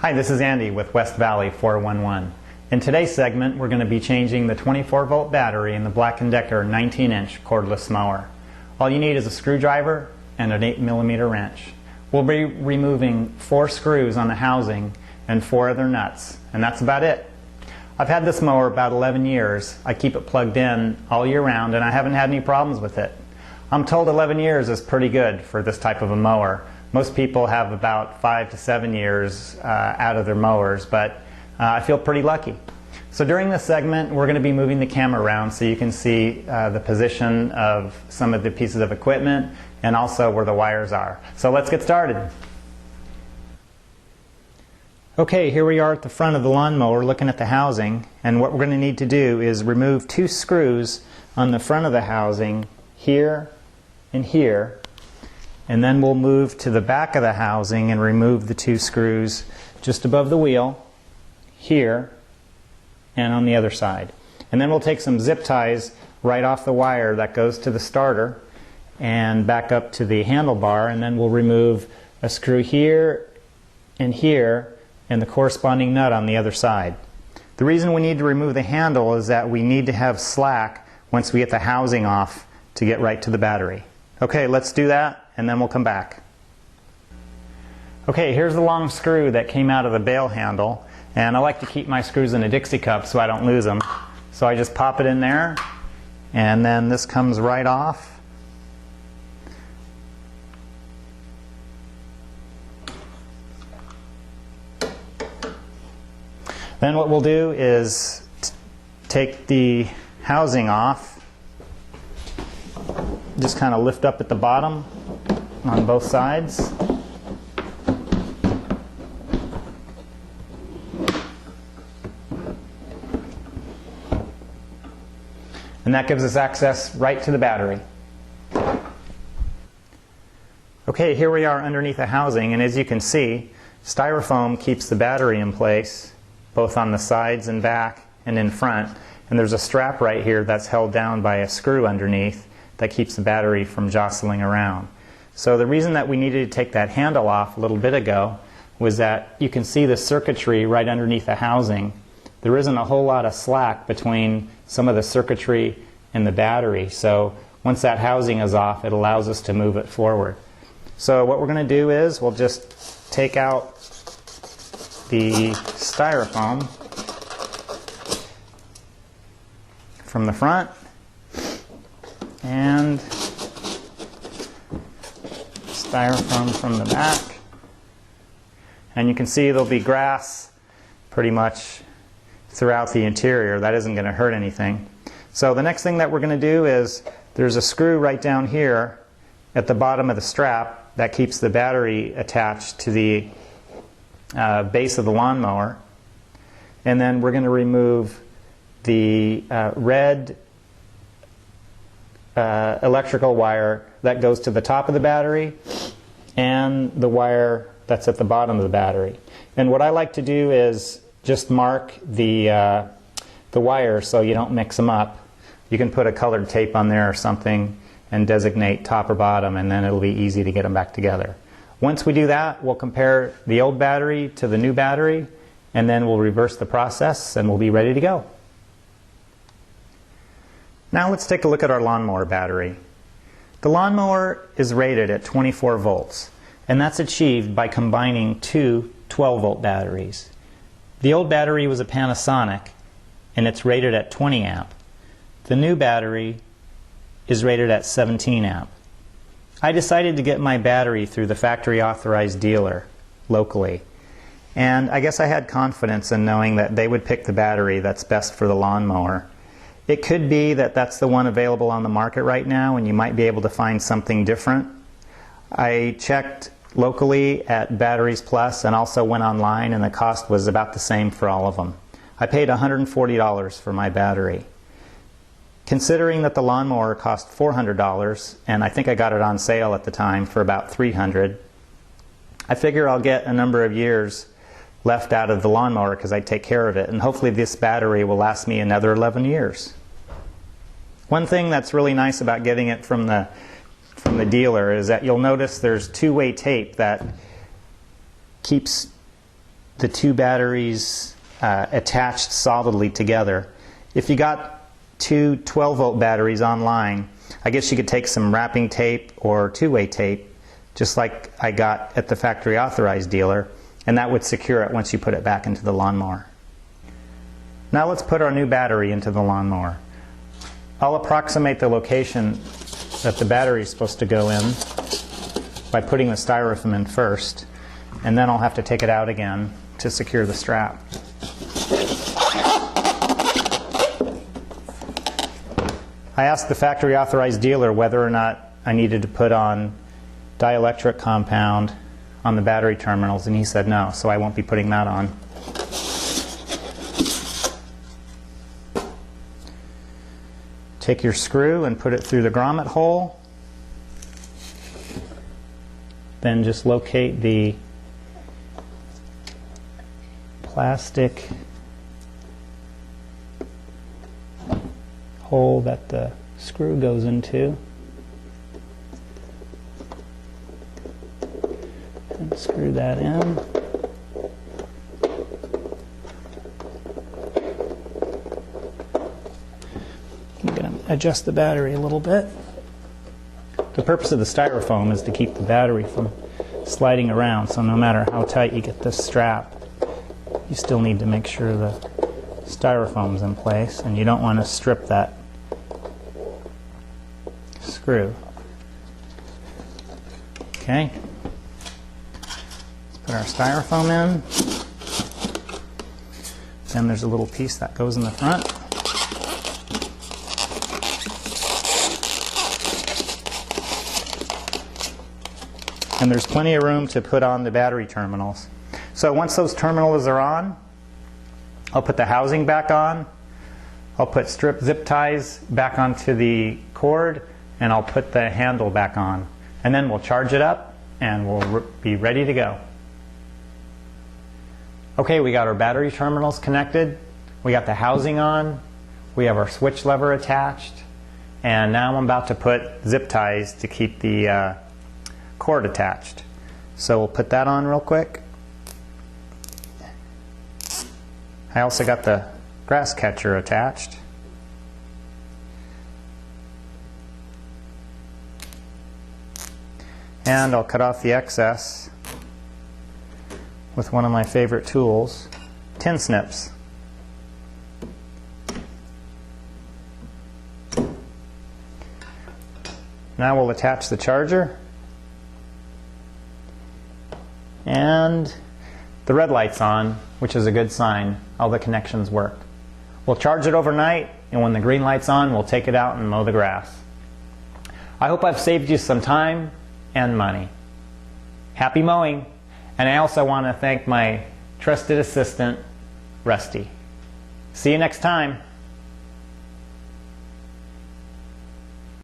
Hi, this is Andy with West Valley 411. In today's segment, we're going to be changing the 24-volt battery in the Black & Decker 19-inch cordless mower. All you need is a screwdriver and an 8mm wrench. We'll be removing 4 screws on the housing and 4 other nuts, and that's about it. I've had this mower about 11 years. I keep it plugged in all year round, and I haven't had any problems with it. I'm told 11 years is pretty good for this type of a mower. Most people have about 5 to 7 years out of their mowers, but I feel pretty lucky. So during this segment, we're going to be moving the camera around so you can see the position of some of the pieces of equipment and also where the wires are. So let's get started. Okay, here we are at the front of the lawnmower looking at the housing, and what we're going to need to do is remove 2 screws on the front of the housing, here and here, and then we'll move to the back of the housing and remove the 2 screws just above the wheel, here and on the other side. And then we'll take some zip ties right off the wire that goes to the starter and back up to the handlebar, and then we'll remove a screw here and here and the corresponding nut on the other side. The reason we need to remove the handle is that we need to have slack once we get the housing off to get right to the battery. Okay, let's do that and then we'll come back. Okay, here's the long screw that came out of the bail handle, and I like to keep my screws in a Dixie cup so I don't lose them. So I just pop it in there, and then this comes right off. Then what we'll do is take the housing off, just kind of lift up at the bottom on both sides. And that gives us access right to the battery. Okay, here we are underneath the housing, and as you can see, styrofoam keeps the battery in place both on the sides and back and in front, and there's a strap right here that's held down by a screw underneath that keeps the battery from jostling around. So the reason that we needed to take that handle off a little bit ago was that you can see the circuitry right underneath the housing. There isn't a whole lot of slack between some of the circuitry and the battery, so once that housing is off, it allows us to move it forward. So what we're going to do is we'll just take out the styrofoam from the front and styrofoam from the back, and you can see there'll be grass pretty much throughout the interior. That isn't going to hurt anything. So the next thing that we're going to do is there's a screw right down here at the bottom of the strap that keeps the battery attached to the base of the lawnmower, and then we're going to remove the red electrical wire that goes to the top of the battery and the wire that's at the bottom of the battery. And what I like to do is just mark the wires so you don't mix them up. You can put a colored tape on there or something and designate top or bottom, and then it'll be easy to get them back together. Once we do that, we'll compare the old battery to the new battery, and then we'll reverse the process and we'll be ready to go. Now let's take a look at our lawnmower battery. The lawnmower is rated at 24 volts, and that's achieved by combining 2 12-volt batteries. The old battery was a Panasonic, and it's rated at 20 amp. The new battery is rated at 17 amp. I decided to get my battery through the factory authorized dealer locally, and I guess I had confidence in knowing that they would pick the battery that's best for the lawnmower. It could be that that's the one available on the market right now, and you might be able to find something different. I checked locally at Batteries Plus and also went online, and the cost was about the same for all of them. I paid $140 for my battery. Considering that the lawnmower cost $400, and I think I got it on sale at the time for about $300, I figure I'll get a number of years left out of the lawnmower because I take care of it, and hopefully this battery will last me another 11 years. One thing that's really nice about getting it from the dealer is that you'll notice there's two-way tape that keeps the two batteries attached solidly together. If you got two 12-volt batteries online, I guess you could take some wrapping tape or two-way tape, just like I got at the factory authorized dealer, and that would secure it once you put it back into the lawnmower. Now let's put our new battery into the lawnmower. I'll approximate the location that the battery is supposed to go in by putting the styrofoam in first, and then I'll have to take it out again to secure the strap. I asked the factory authorized dealer whether or not I needed to put on dielectric compound on the battery terminals, and he said no, so I won't be putting that on. Take your screw and put it through the grommet hole. Then just locate the plastic hole that the screw goes into. And screw that in. I'm going to adjust the battery a little bit. The purpose of the styrofoam is to keep the battery from sliding around, so no matter how tight you get this strap, you still need to make sure the styrofoam's in place, and you don't want to strip that screw. Okay. Let's put our styrofoam in. Then there's a little piece that goes in the front. And there's plenty of room to put on the battery terminals. So once those terminals are on, I'll put the housing back on, I'll put strip zip ties back onto the cord, and I'll put the handle back on. And then we'll charge it up and we'll be ready to go. Okay, we got our battery terminals connected, we got the housing on, we have our switch lever attached, and now I'm about to put zip ties to keep the cord attached. So we'll put that on real quick. I also got the grass catcher attached. And I'll cut off the excess with one of my favorite tools, tin snips. Now we'll attach the charger. And the red light's on, which is a good sign. All the connections work. We'll charge it overnight, and when the green light's on, we'll take it out and mow the grass. I hope I've saved you some time and money. Happy mowing! And I also want to thank my trusted assistant, Rusty. See you next time.